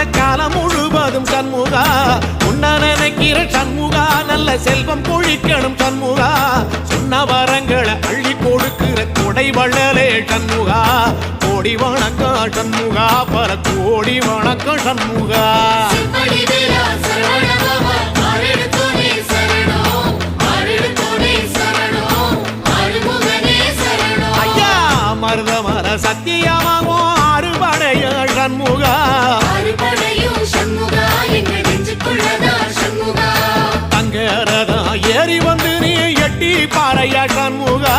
வாழ்ந்த காலம் முழுவதும் சண்முகா உன்ன நினைக்கிற சண்முகா நல்ல செல்வம் பொழிக்கணும் சண்முகா சொன்ன வரங்களை அள்ளி கொடுக்கிற கொடை வள்ளலே சண்முகா கோடி வணக்கம் சண்முகா பல கோடி வணக்கம் சண்முகா ஐயா மருதமர சத்தியமாகோ அறுபடைய சண்முகா தங்கரதா ஏறி வந்து நீ எட்டி பாறையா சண்முகா